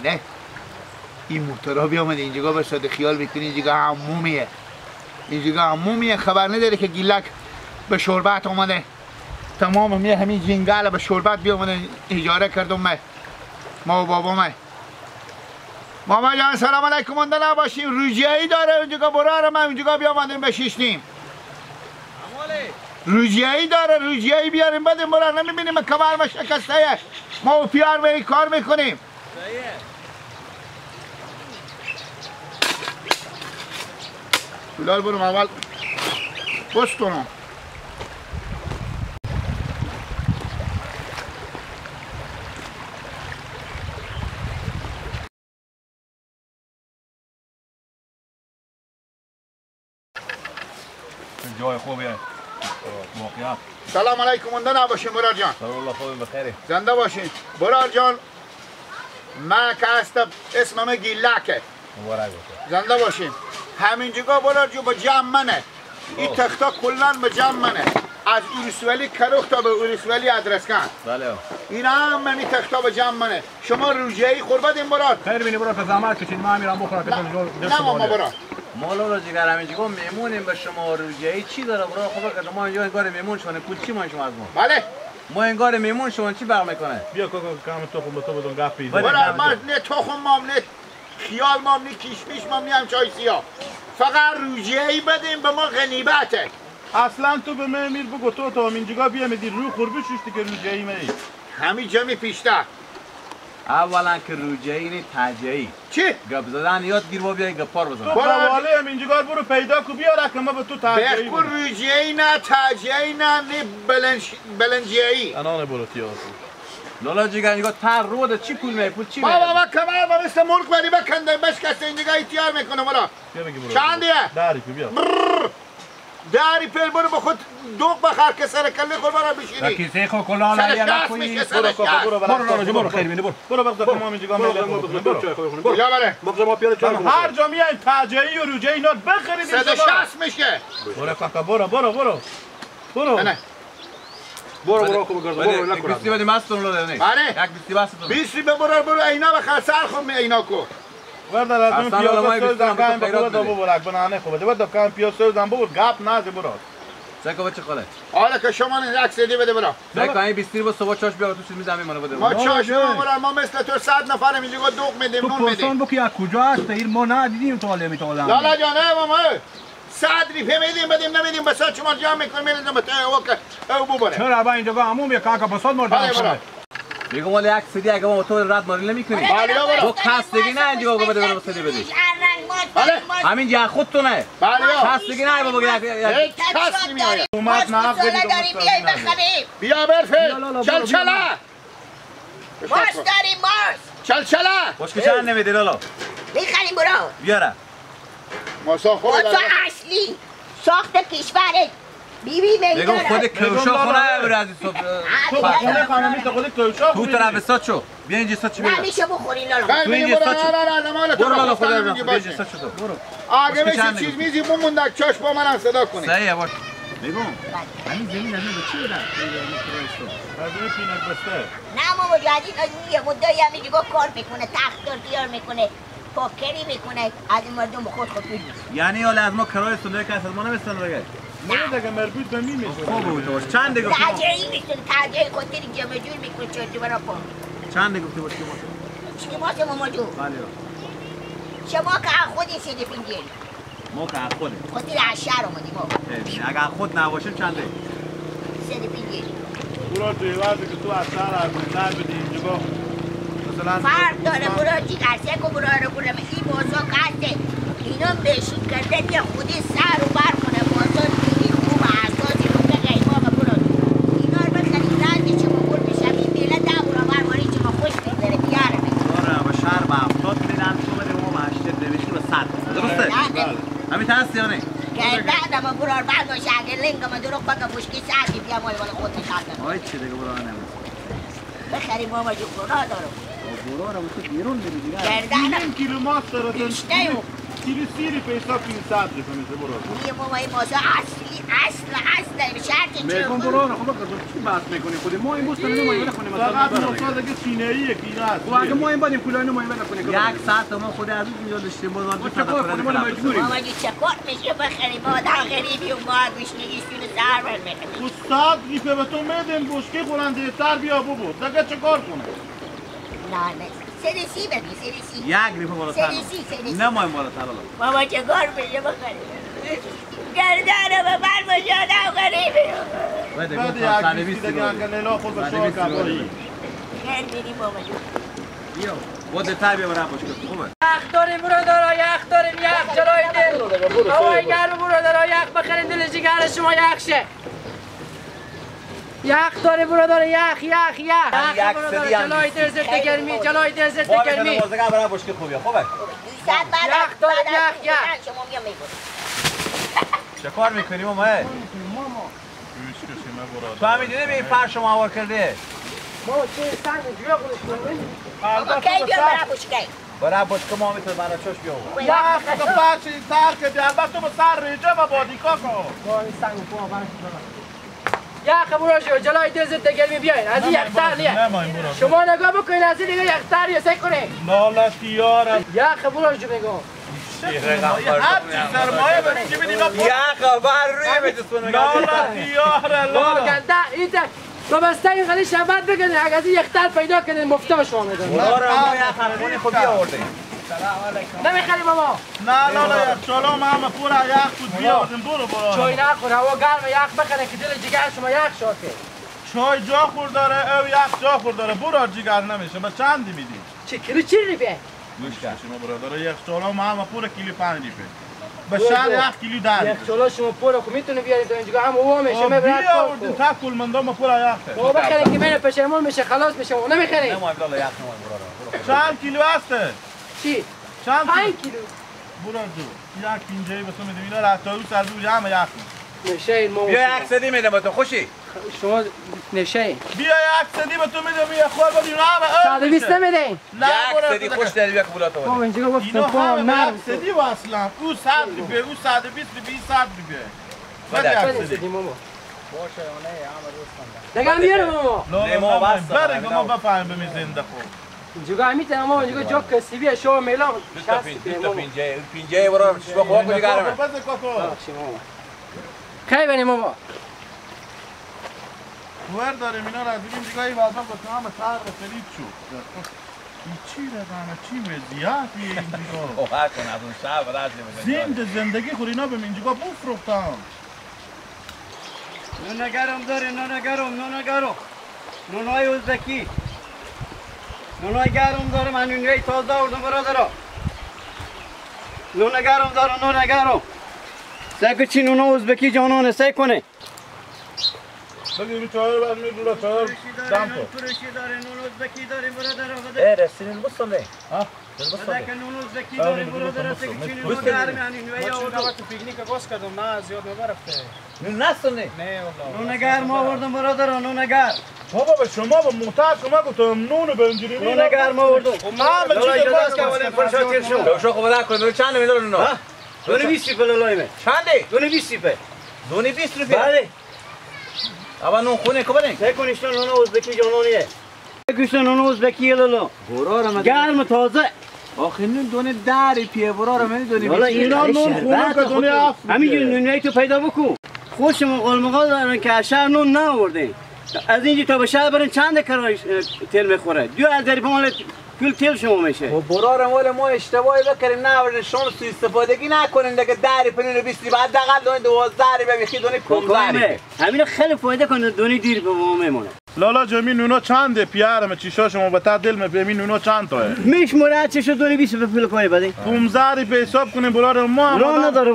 بله این موتورها بیامده اینجا به ساده خیال میکنی اینجا عمومیه، اینجا عمومیه، خبر نداره که گیلک به شربت آمده. تمام میه همین جنگل به شربت بیامده اجاره کردم ما و بابا ماما جان سلام علیکم مونده نباشیم. روجیه‌ای داره اونجا براره من اونجا بیامدیم بشیشتیم. روجیه‌ای داره روجیه‌ای بیاریم بدیم برار نمیبینیم کمر ما شکسته ما و پیار به این کار میکنیم. بلال برم اول بس کنم. جای خوبیه موقعیت. سلام علیکم مونده نباشین برار جان. سلام الله خوبی بخیری. زنده باشین برار جان. من که هستم اسمم گیلکه. مبارک باشه. زنده باشین. همین جگاه برار جو به جمع منه. این تختا کلن به جمع منه. از اورسولی کروخ تا به اورسولی ادرسکن. بله. این هم این تختا به جمع منه. شما روجیه‌ای قربت این برار. خیر بینی برار زحمت کشید ما میرم بخورم که نه ماما برار. مالا جگر همینجا میمونیم به شما روجیه‌ای چی داره برای خدا که ما اینجا انگار میمون شونه پول چی ما شما از ما بله ما انگار میمون شون چی برق میکنه بیا کوکو کام تو خود تو بدون گپی برای ما نه تخم مام نه خیال مام نه کشمش مام نه هم چای سیاه فقط روجیه‌ای بدیم به ما غنیمته. اصلا تو به من میر بگو تو همینجا بیا میدی رو قربی شوشتی که روجیه‌ای می همین جا پیشته. اولا که روجیه‌ای نه تاجیه‌ای چی؟ گپ زدن یاد گیر با بیای گپار بزن. تو حواله همینجا برو پیدا کو بیا رقم به تو تاجیه‌ای. بگو روجیه‌ای نه تاجیه‌ای نه بلنجیه‌ای. انان برو تیاس. لالا جگر اینجا تر رود چی پول می پول چی می؟ بابا کمر با مثل مرغ بری بکنده بشکسته اینجا ایتیار میکنه والا. چندیه؟ داری بیا. داری پیل برو با خود دوغ بخر که سر کله خود برا بشینی. کیسه خو کلالا یا کوی برو خیر بینی برو بغض ما اینجا برو یا بله بغض ما پیاده چای هر جا میایم تاجیه‌ای و روجیه‌ای اینا بخرید 160 میشه. برو کاکا برو نه برو خوب گرز برو نکن. 20 بدیم ماستون لو نه. بله یک 20 باستون. 20 برو اینا بخر سر خود اینا کو. ورد لازم پیاده سوزن کام بگو دو برو بنانه خوبه دو کام پیاده سوزن بگو گپ نازه برو. چکو بچه خاله. حالا که شما نه عکس دی بده برو. چکو این 20 با صبح چاش بیا تو چیز میزنم منو بده. ما چاش برو ما مثل تو 100 نفرم اینجا دوغ میدیم نون میدیم. تو بکی از کجا هست این ما ندیدیم تو حاله میتولم. لالا جان ماما 100 ریپه میدیم بدیم نمیدیم بس شما جمع میکنیم میریم به او ببره. چرا با اینجا عموم یک کاکا بسات مرد. میگم ولی یک سری اگه ما تو رد ماری نمیکنی. تو خستگی نه اینجا بابا بده بسات بدی. بله همین جا خودتونه. بله خستگی نه بابا یک کس نمیاد. اومد نه داریم بیای بخریم. بیا برفل چلچله. ماست داریم ماست. چلچله. خوشک چند نمیدی لالا. میخریم برو. بیاره. ماسا خود اصلی ساخت کشوره. بیبی میگم خود کوشا خونه بر از صبح. تو خونه خانمی تو خود کوشا تو طرف سات شو. بیا اینجا سات چی بیا. نمیشه بخوری لالا. تو اینجا سات شو. برو لالا خدا اینجا سات شو. برو. آگه میشه چیز میزی بموندک چاش با من صدا کنی. صحیح باش. میگم همین زمین از این چی بدن؟ از این پینک بسته. نه بابا جدید یه مدتی همینجا کار میکنه تختار بیار میکنه. پاکری میکنه از این مردم خود بگیر. یعنی حالا از ما کرای صندوق که از ما نمیستن بگه. نه دیگه مربوط به می میشه. خوب بود باش. چند دیگه گفتی؟ تاجری میشه تاجری خودت جمع جور میکنه چرت برا پا. چند دیگه گفتی باش چی باشه ماما جو؟ بله. شما که خودی سیده پینگیر. ما که خودیم. خودی از شهر اومدی ما. اگر خود نباشیم چنده؟ سیده پینگیر. برو توی وقتی که تو از شهر از نر بدی اینجا مثلا فرق داره برو چی درسه که برو رو برم این بازا قده اینا بهشون کردن یه خودی سر و بر کنه بازا دیگه خوب اساسی رو که قیمه برو اینا رو بخریم رنده چه بخور بشم این بیله ده برو برمانی چه ما خوش میگذاره بیاره آره با شهر با 70 میدن تو بده ما با 80 نوشتی با 100 درسته؟ همین هست یا نه؟ گردن ما برو بعد باشه اگر لنگ ما دروغ بگم مشکی ساعتی بیا مال خود نشاندن آی چی دیگه برو نمیشه بخریم ماما جو برو دارم برو رو تو بیرون بری دیگه گردن کیلو ماست داره بیشتر کیلو سیری به حساب 500 ریپه میشه برو. یه ماما این مازه اصل به شرط چه میگم برو خب چی بحث میکنی خودی ما این بوستان نمایی نکنیم فقط موساد دیگه چینه‌ایه که اینا هست. و اگه ما این بدیم پولای نمایی نکنیم. یک ساعت ما خود از اینجا داشتیم بود ما چه کار کنیم مجبوریم. ما اگه چه کار میشه بخریم ما در غریبی و ما گوشنگیشون سر بر میکنیم. استاد ریپه به تو میدیم بشکه خورنده تر بیا ببر. دیگه چه کار کنه؟ نه سریسی ببین سریسی. یک ریپه بالاتر. سریسی. نمایی بالاتر الله. بابا چه کار میشه بخریم. گردانه به بر مجادم غریبی. بعد یک دیگه اگه نیلا خود به شما کبایی. خیلی بیدیم بابا جون. بیا بود تابی برای باشکه خوبه. یخ داریم برادرها یخ داریم یخ جلوی دل. هوای گرم برادرها یخ بخرین دل جگر شما یخ شه. یخ داره برادر یخ برادر جلوی دل ضد گرمی جلوی دل ضد گرمی. بازگاه برای باشکه خوبه خوبه. یخ داریم یخ. شما میام میبرم. چه کار میکنی ماما؟ تو همین دیده به این فرش ما آور کرده؟ ماما چه سنگ جویا خودش کنیم؟ بابا کی بیام برای بشکه؟ برای باشکه ما میتونه برای چوش بیاور. یخ تو فرشی تر کردی البته به سر ریجه و بادیکا کن. با این سنگ پا برش یخ برادر جلوی دل ضد گرمی بیاین از این یختر نیه. شما نگاه بکنین از این دیگه یختر یه سک کنین. لالا تیارم. یخ برادر میگم. سرمایه برای چی بدی نبود؟ یخ بر روی بجسونه لالا تیاره لالا. گنده ایده تو بسته این خیلی شبت بکنین اگه از این یختر پیدا کنین مفته به شما میدن. برای ما یخ خرگونی خوبی آورده. نمیخریم بابا. نه لالا یخچالا ما همه پورا یخ بود بیاردیم برو چای نخور هوا گرم یخ بخره که دل جگر شما یخ شاکه. چای جا خور داره او یخ جا خور داره برو جگر نمیشه به چندی میدی؟ چه کیلو چی ریبه؟ گوش کن شما برادر یخچالا ما همه پورا کیلو 5 ریپه به شهر 1 کیلو 10 ریپه یخچالا شما پورا که میتونه بیارید اینجا هم هوا میشه میبرد بیاوردیم تا کل مندا ما پورا یخ بابا بخرین که من پشیمون میشه خلاص میشه و نمیخرین. نمایم لالا یخ نمایم برادر. چند کیلو هسته؟ چی؟ چند 5 کیلو. برادر یک پینجه‌ای به تو میدم اینا را تا او سر دو همه یخ نشه این ماما. بیا یک سدی میدم به تو خوشی. شما نشه این. بیا یک سدی به تو میدم یه خور بدیم همه 120 نمیدین. نه یک سدی خوش داری بیا که بولا تو بابا اینجا گفتم اینا پا همه نرم. یک سدی و اصلا او 100 ریپه او 120 ریپه 100 ریپه بده یک سدی ماما. دیگه هم بیاره ماما. ما بس برنگ ما بفهم بمی زنده خوب اینجا میتونم ماما اینجا جو کسی بیا شو میلام. 25 پینجه برو شما خوب کجا گرمه. بس کافو کی بنی ماما؟ ور داریم اینا را دیدیم دیگه ای واسه گفتم همه سر خرید شد این چی رقمه چی وضعیتی اینجا اوه کن از اون شب راز زنده زندگی خود اینا به اینجا بفروختم نونگرم داره نونگرم نونای ازبکی نونای گرم داره من نونای تازه آوردم برادرها نونگرم سگو چی نونا ازبکی جانانه سگ کنه بگیر چهار بعد میدونه چهار دم تو فروشی داره نون ازبکی داره برادرها رسیدین بستم نه ها که نون ازبکی داره برادرها سگو چی نون گرم یعنی نونای آوردم پیکنیک گوش کردم نه زیاد نبرفته. نون نستونه نه والله. نون گرم آوردم برادرها نون گرم بابا به شما با محتاج شما گفتم نون به اینجوری نون گرم آوردم همه چیز باز که فرشاتیر شو شو خب نکن چند میدون نون دونه 20 روپیه لالایمه چنده دونه 20 روپیه دونه 20 روپیه بله اما نون خونه کو بدین نکنیش نون ازبکی جانانیه گوشت نون ازبکی لالا برارم گرم تازه آخه نون دونه 10 روپیه برارم من دونه والا اینا نون خونه که دونه 7 همینجوری نونایی تو پیدا بکن خوشم قلمقال دارن که از شهر نون نآوردین از اینجا تا به شهر برین چند کرایه تل میخوره 2000 مال کل تل شما میشه و برارم ولی ما اشتباهی بکردیم نه شما سوء استفادگی نکنین دیگه 10 روپیه 20 روپیه حداقل دونه 12 روپیه بخی دونه 15 روپیه همین خیلی فایده کنه دونه دیر به ما میمونه لالا جمی نونا چنده پیرم چیشا شما به تا دل می نونا چند تاه میشموره چشو دونه 20 روپیه پول کنی بدین 15 روپیه حساب کنیم برارم ما راه نداره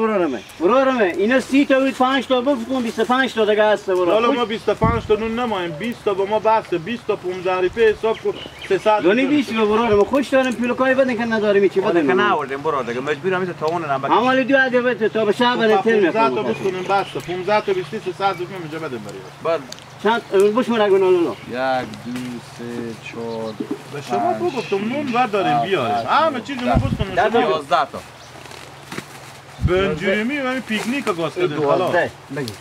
برارم اینا 30 تا 5 تا بفکن 25 تا دیگه هست برارم لالا ما 25 تا نون نمایم 20 تا با ما بسته 20 تا 15 روپیه حساب کن 300 دونه 20 برارم خوش دارم پول کنی بدین که نداریم چی بدین که نه آوردیم برار دیگه مجبورم این تاون نم بگم عمل 2000 تا به شهر برین تل 15 تا میخوام بکنیم بسته 15 تا 20 300 روپیه میجا بدیم برای چند بشمار اگه نالو 1 2 3 4 به شما گفتم نون ور داریم بیاریم همه چیز رو بستون 11 تا بنجوری همین پیکنیک گاز کردیم خلاص بگی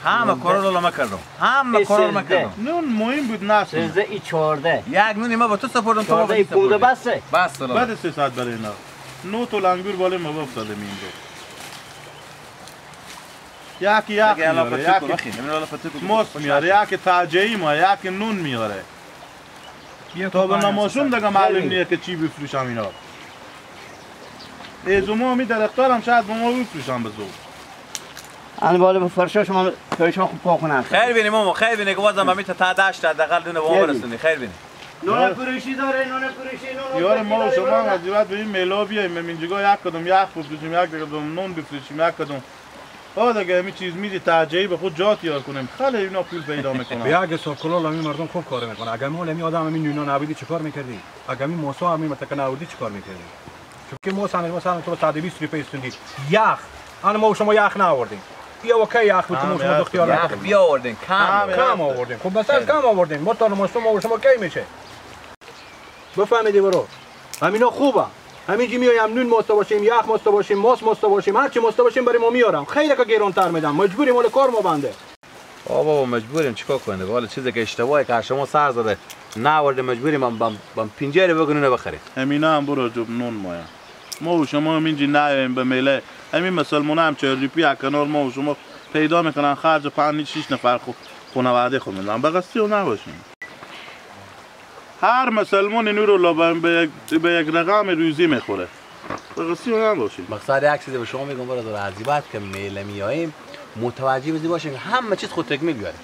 همه کارا رو نکردم همه کارا رو نکردم نون مهم بود ناس 13 ای 14 یک نونی ما با تو سپردم تو ما 14 ای 15 بسه بس سلام بعد 3 ساعت برای اینا 9 تا لنگور بالا ما افتادیم اینجا یکی ماست میاره یکی تاجایی ما یکی نون میاره تا به نماشون دیگه معلوم نیست که چی بفروشم اینا ایزوما می درختارم شاید با ما بفروشم بزو الان بالا به فرشا شما شما خوب پا کنن خیر بینی ماما خیر بینی که بازم همین تا 10 تا حداقل دونه با ما برسونی خیر بینی نون فروشی داره نون فروشی نون یار ما و شما عجیبت به این میلا بیاییم من اینجا یک کدوم یک بفروشیم یک کدوم نون بفروشیم یک کدوم دیگه همین چیز میدی تاجایی به خود جا تیار کنیم خیلی اینا پول پیدا میکنن بیا اگه سوکلال همین مردم خوب کار میکنه اگه مال همین آدم همین نونا نبودی چیکار میکردی اگه همین موسا همین متکن نبودی چیکار میکردی چون که موسا مثلا تو 120 روپیه استوندی یخ انا ما شما یخ نآوردیم بیا و کی یخ بود شما اختیار یخ بیا آوردین کم آوردیم خب بس از کم آوردیم ما تا ما شما کی میشه بفهمیدی برو همینا خوبه همینجی میایم نون ماسته باشیم یخ ماسته باشیم ماست ماسته باشیم هر چی ماسته باشیم برای ما میارم خیلی که گرانتر میدم مجبوریم مال کار ما بنده بابا مجبوریم چیکار کنیم والا چیزی که اشتباهه که شما سر زده نآورده مجبوریم بم پنجره بگونونه بخریم همینا هم برو جب نون مایا ما و شما همینجی نیاییم به میله همین مسلمانه هم 4 روپیه کنار ما و شما پیدا میکنن خرج 5-6 نفر خانواده خود میدن بقصدی و نباشیم هر مسلمان اینو رو به یک رقم روزی میخوره بقصدی و نباشیم مقصد یک چیزی به شما میگم برادر عزیبت که میله میاییم متوجه بزی باشیم همه چیز خود تکمیل بیاره